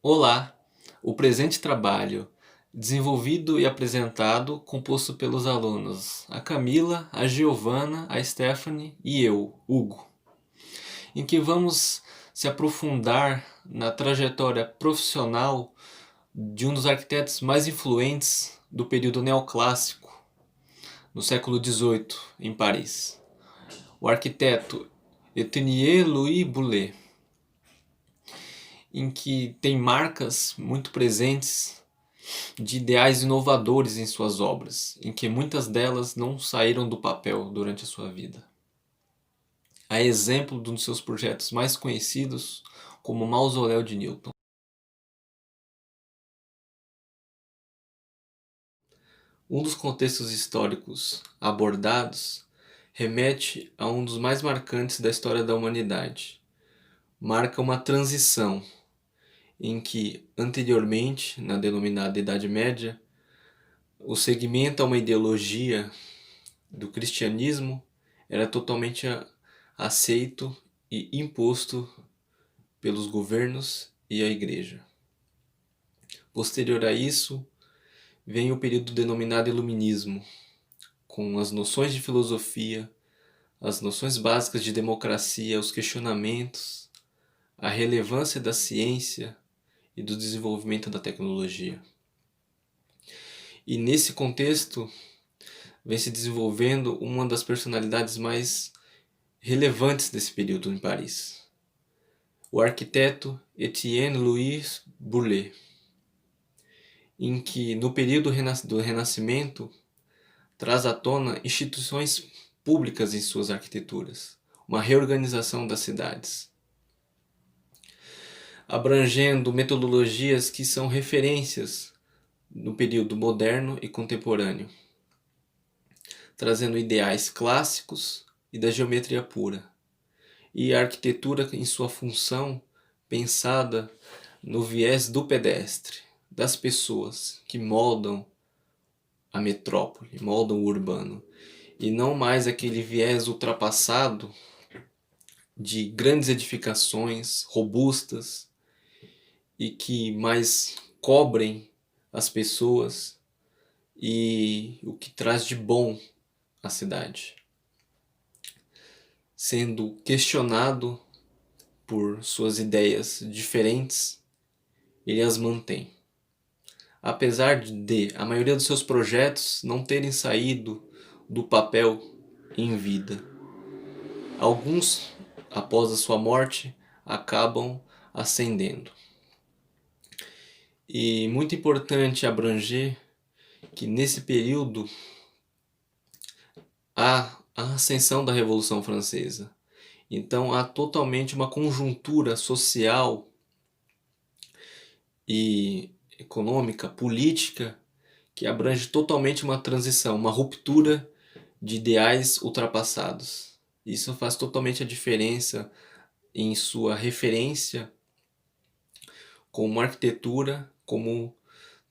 Olá! O presente trabalho, desenvolvido e apresentado, composto pelos alunos a Camila, a Giovana, a Stephanie e eu, Hugo, em que vamos se aprofundar na trajetória profissional de um dos arquitetos mais influentes do período neoclássico, no século XVIII, em Paris, o arquiteto Étienne Louis Boulle, em que tem marcas muito presentes de ideais inovadores em suas obras, em que muitas delas não saíram do papel durante a sua vida. A exemplo de um de seus projetos mais conhecidos, como o Mausoléu de Newton. Um dos contextos históricos abordados remete a um dos mais marcantes da história da humanidade. Marca uma transição em que, anteriormente, na denominada Idade Média, o segmento a uma ideologia do cristianismo era totalmente aceito e imposto pelos governos e a igreja. Posterior a isso, vem o período denominado Iluminismo, com as noções de filosofia, as noções básicas de democracia, os questionamentos, a relevância da ciência e do desenvolvimento da tecnologia. E nesse contexto, vem se desenvolvendo uma das personalidades mais relevantes desse período em Paris, o arquiteto Étienne Louis Boulle, em que, no período do Renascimento, traz à tona instituições públicas em suas arquiteturas, uma reorganização das cidades, abrangendo metodologias que são referências no período moderno e contemporâneo, trazendo ideais clássicos e da geometria pura, e a arquitetura em sua função pensada no viés do pedestre, das pessoas que moldam a metrópole, moldam o urbano, e não mais aquele viés ultrapassado de grandes edificações robustas e que mais cobrem as pessoas e o que traz de bom à cidade, sendo questionado por suas ideias diferentes, ele as mantém. Apesar de a maioria dos seus projetos não terem saído do papel em vida, alguns, após a sua morte, acabam ascendendo. E muito importante abranger que nesse período há a ascensão da Revolução Francesa. Então há totalmente uma conjuntura social e econômica, política, que abrange totalmente uma transição, uma ruptura de ideais ultrapassados. Isso faz totalmente a diferença em sua referência como arquitetura, como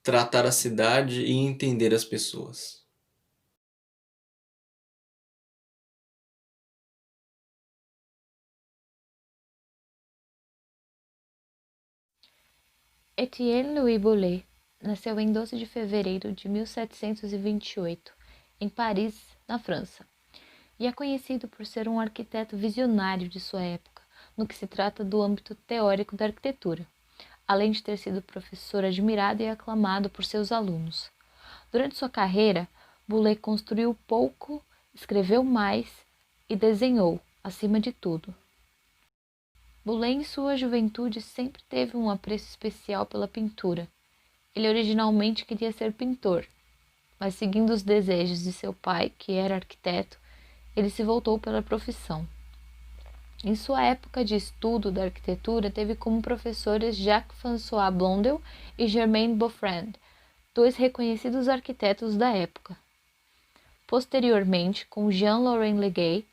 tratar a cidade e entender as pessoas. Étienne Louis Boulle nasceu em 12 de fevereiro de 1728, em Paris, na França, e é conhecido por ser um arquiteto visionário de sua época, no que se trata do âmbito teórico da arquitetura, além de ter sido professor admirado e aclamado por seus alunos. Durante sua carreira, Boulle construiu pouco, escreveu mais e desenhou, acima de tudo. Boulle, em sua juventude, sempre teve um apreço especial pela pintura. Ele originalmente queria ser pintor, mas seguindo os desejos de seu pai, que era arquiteto, ele se voltou pela profissão. Em sua época de estudo da arquitetura, teve como professores Jacques-François Blondel e Germain Boffrand, dois reconhecidos arquitetos da época. Posteriormente, com Jean-Laurent Leguay,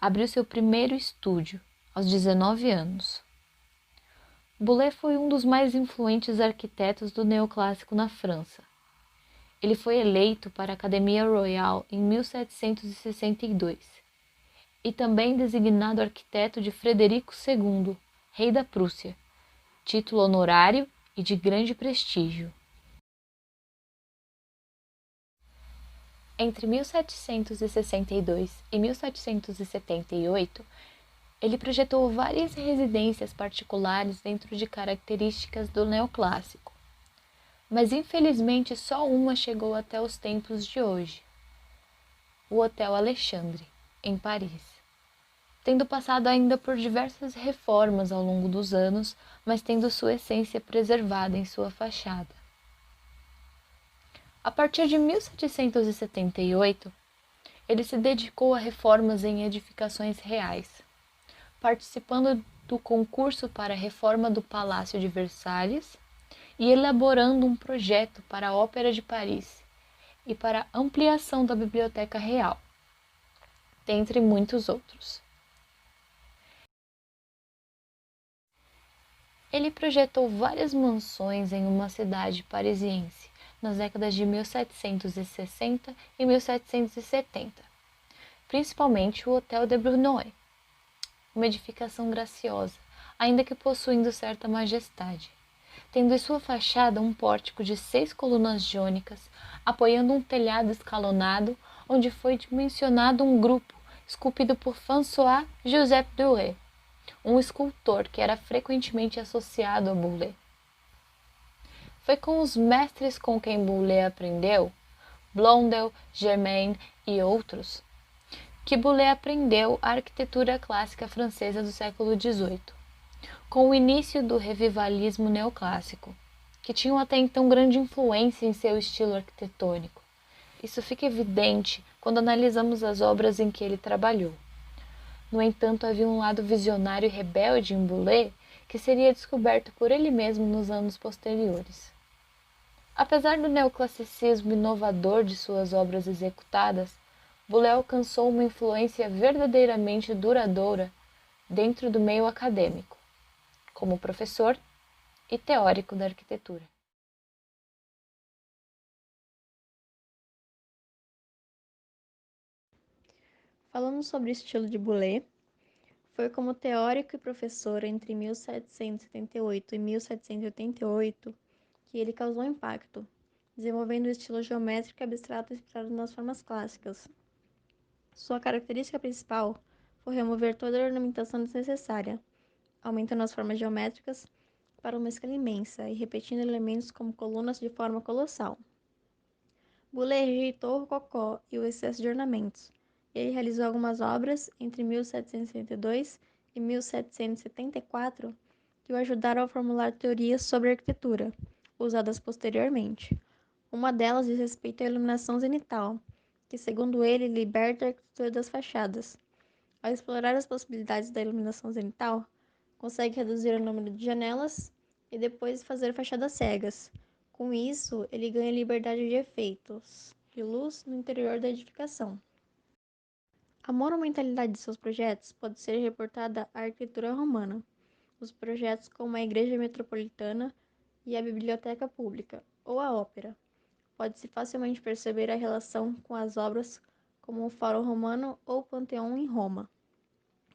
abriu seu primeiro estúdio, aos 19 anos. Boulle foi um dos mais influentes arquitetos do neoclássico na França. Ele foi eleito para a Academia Royal em 1762 e também designado arquiteto de Frederico II, rei da Prússia, título honorário e de grande prestígio. Entre 1762 e 1778, ele projetou várias residências particulares dentro de características do neoclássico, mas infelizmente só uma chegou até os tempos de hoje: o Hotel Alexandre, em Paris, tendo passado ainda por diversas reformas ao longo dos anos, mas tendo sua essência preservada em sua fachada. A partir de 1778, ele se dedicou a reformas em edificações reais, participando do concurso para a reforma do Palácio de Versalhes e elaborando um projeto para a Ópera de Paris e para a ampliação da Biblioteca Real, dentre muitos outros. Ele projetou várias mansões em uma cidade parisiense nas décadas de 1760 e 1770, principalmente o Hotel de Brunoy, uma edificação graciosa, ainda que possuindo certa majestade, tendo em sua fachada um pórtico de 6 colunas jônicas, apoiando um telhado escalonado, onde foi dimensionado um grupo esculpido por François-Joseph Duret, um escultor que era frequentemente associado a Boulez. Foi com os mestres com quem Boulez aprendeu, Blondel, Germain e outros, que Boulez aprendeu a arquitetura clássica francesa do século XVIII, com o início do revivalismo neoclássico, que tinham até então grande influência em seu estilo arquitetônico. Isso fica evidente quando analisamos as obras em que ele trabalhou. No entanto, havia um lado visionário e rebelde em Boulez que seria descoberto por ele mesmo nos anos posteriores. Apesar do neoclassicismo inovador de suas obras executadas, Boulez alcançou uma influência verdadeiramente duradoura dentro do meio acadêmico, como professor e teórico da arquitetura. Falando sobre o estilo de Boulez, foi como teórico e professor entre 1778 e 1788 que ele causou impacto, desenvolvendo o estilo geométrico abstrato inspirado nas formas clássicas. Sua característica principal foi remover toda a ornamentação desnecessária, aumentando as formas geométricas para uma escala imensa e repetindo elementos como colunas de forma colossal. Boulez rejeitou o rococó e o excesso de ornamentos. Ele realizou algumas obras entre 1762 e 1774 que o ajudaram a formular teorias sobre arquitetura, usadas posteriormente. Uma delas diz respeito à iluminação zenital, que, segundo ele, liberta a arquitetura das fachadas. Ao explorar as possibilidades da iluminação zenital, consegue reduzir o número de janelas e depois fazer fachadas cegas. Com isso, ele ganha liberdade de efeitos de luz no interior da edificação. A monumentalidade de seus projetos pode ser reportada à arquitetura romana. Os projetos como a Igreja Metropolitana e a Biblioteca Pública, ou a Ópera. Pode-se facilmente perceber a relação com as obras como o Fórum Romano ou o Panteão em Roma.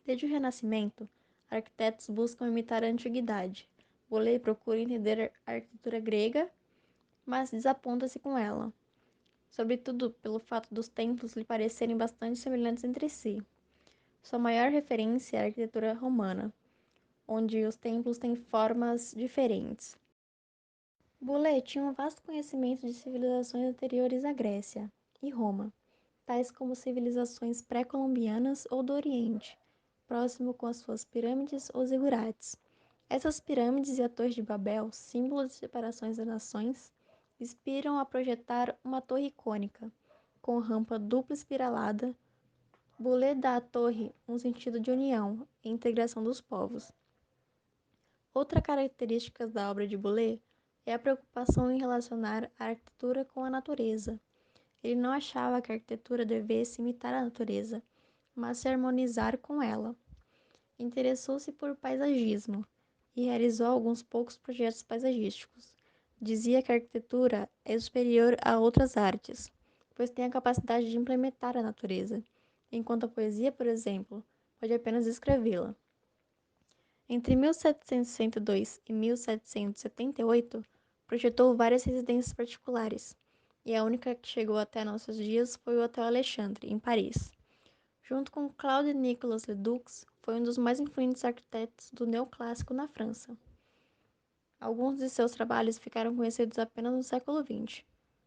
Desde o Renascimento, arquitetos buscam imitar a antiguidade. Boulez procura entender a arquitetura grega, mas desaponta-se com ela, sobretudo pelo fato dos templos lhe parecerem bastante semelhantes entre si. Sua maior referência é a arquitetura romana, onde os templos têm formas diferentes. Boulez tinha um vasto conhecimento de civilizações anteriores à Grécia e Roma, tais como civilizações pré-colombianas ou do Oriente, próximo com as suas pirâmides ou zigurates. Essas pirâmides e a Torre de Babel, símbolos de separações das nações, inspiram a projetar uma torre icônica, com rampa dupla espiralada. Boulez dá à torre um sentido de união e integração dos povos. Outra característica da obra de Boulez é a preocupação em relacionar a arquitetura com a natureza. Ele não achava que a arquitetura devesse imitar a natureza, mas se harmonizar com ela. Interessou-se por paisagismo e realizou alguns poucos projetos paisagísticos. Dizia que a arquitetura é superior a outras artes, pois tem a capacidade de implementar a natureza, enquanto a poesia, por exemplo, pode apenas descrevê-la. Entre 1762 e 1778, projetou várias residências particulares, e a única que chegou até nossos dias foi o Hotel Alexandre, em Paris. Junto com Claude-Nicolas Ledoux, foi um dos mais influentes arquitetos do neoclássico na França. Alguns de seus trabalhos ficaram conhecidos apenas no século XX.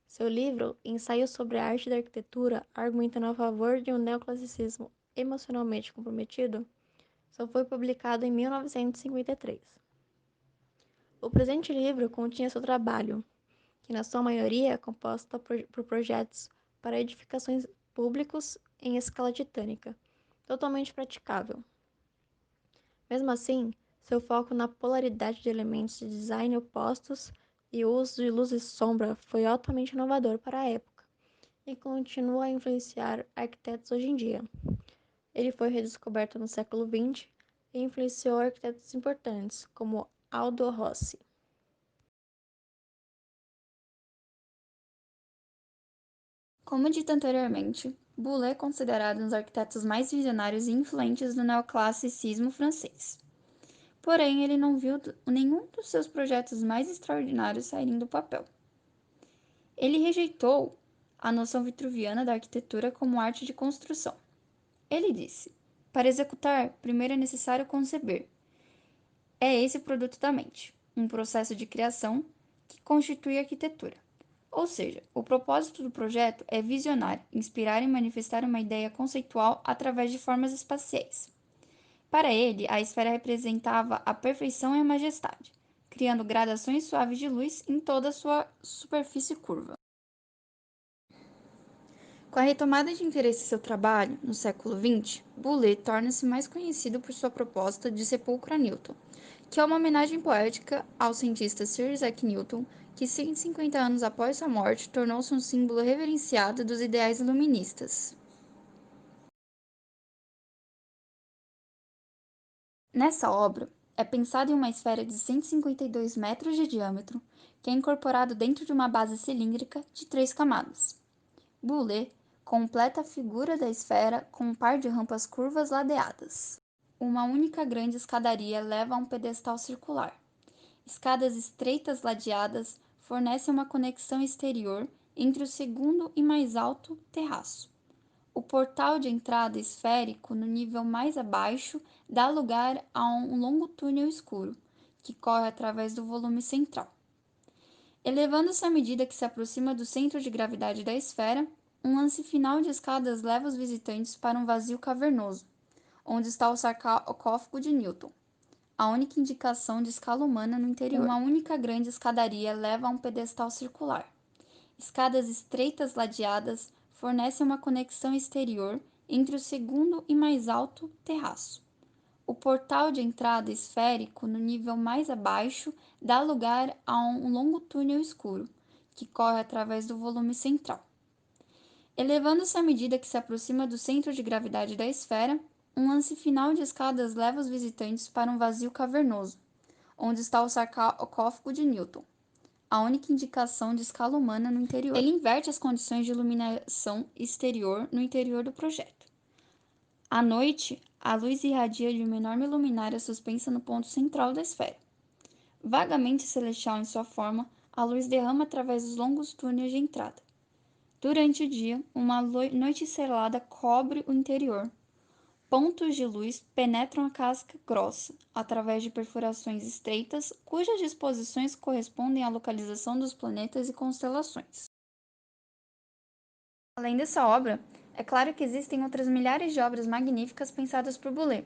Seu livro, Ensaio sobre a Arte da Arquitetura, argumentando a favor de um neoclassicismo emocionalmente comprometido, só foi publicado em 1953. O presente livro continha seu trabalho, que na sua maioria é composto por projetos para edificações públicos em escala titânica, totalmente praticável. Mesmo assim, seu foco na polaridade de elementos de design opostos e o uso de luz e sombra foi altamente inovador para a época e continua a influenciar arquitetos hoje em dia. Ele foi redescoberto no século XX e influenciou arquitetos importantes, como Aldo Rossi. Como dito anteriormente, Boulez é considerado um dos arquitetos mais visionários e influentes do neoclassicismo francês. Porém, ele não viu nenhum dos seus projetos mais extraordinários saírem do papel. Ele rejeitou a noção vitruviana da arquitetura como arte de construção. Ele disse: para executar, primeiro é necessário conceber. É esse o produto da mente, um processo de criação que constitui a arquitetura. Ou seja, o propósito do projeto é visionar, inspirar e manifestar uma ideia conceitual através de formas espaciais. Para ele, a esfera representava a perfeição e a majestade, criando gradações suaves de luz em toda a sua superfície curva. Com a retomada de interesse em seu trabalho, no século XX, Boulez torna-se mais conhecido por sua proposta de sepulcro a Newton, que é uma homenagem poética ao cientista Sir Isaac Newton, que 150 anos após sua morte tornou-se um símbolo reverenciado dos ideais iluministas. Nessa obra, é pensado em uma esfera de 152 metros de diâmetro, que é incorporado dentro de uma base cilíndrica de 3 camadas. Boulez completa a figura da esfera com um par de rampas curvas ladeadas. Uma única grande escadaria leva a um pedestal circular. Escadas estreitas ladeadas fornecem uma conexão exterior entre o segundo e mais alto terraço. O portal de entrada esférico no nível mais abaixo dá lugar a um longo túnel escuro, que corre através do volume central. Elevando-se à medida que se aproxima do centro de gravidade da esfera, um lance final de escadas leva os visitantes para um vazio cavernoso, onde está o sarcófago de Newton, a única indicação de escala humana no interior. Uma única grande escadaria leva a um pedestal circular. Escadas estreitas ladeadas fornecem uma conexão exterior entre o segundo e mais alto terraço. O portal de entrada esférico no nível mais abaixo dá lugar a um longo túnel escuro, que corre através do volume central. Elevando-se à medida que se aproxima do centro de gravidade da esfera, um lance final de escadas leva os visitantes para um vazio cavernoso, onde está o sarcófago de Newton, a única indicação de escala humana no interior. Ele inverte as condições de iluminação exterior no interior do projeto. À noite, a luz irradia de uma enorme luminária suspensa no ponto central da esfera. Vagamente celestial em sua forma, a luz derrama através dos longos túneis de entrada. Durante o dia, uma noite estrelada cobre o interior. Pontos de luz penetram a casca grossa, através de perfurações estreitas, cujas disposições correspondem à localização dos planetas e constelações. Além dessa obra, é claro que existem outras milhares de obras magníficas pensadas por Boulez,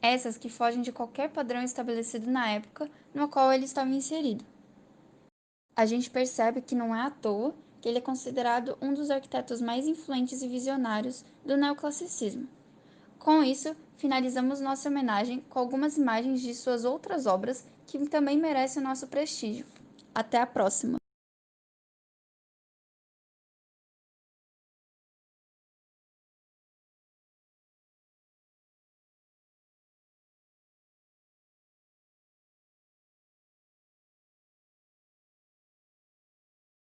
essas que fogem de qualquer padrão estabelecido na época no qual ele estava inserido. A gente percebe que não é à toa que ele é considerado um dos arquitetos mais influentes e visionários do neoclassicismo. Com isso, finalizamos nossa homenagem com algumas imagens de suas outras obras que também merecem o nosso prestígio. Até a próxima!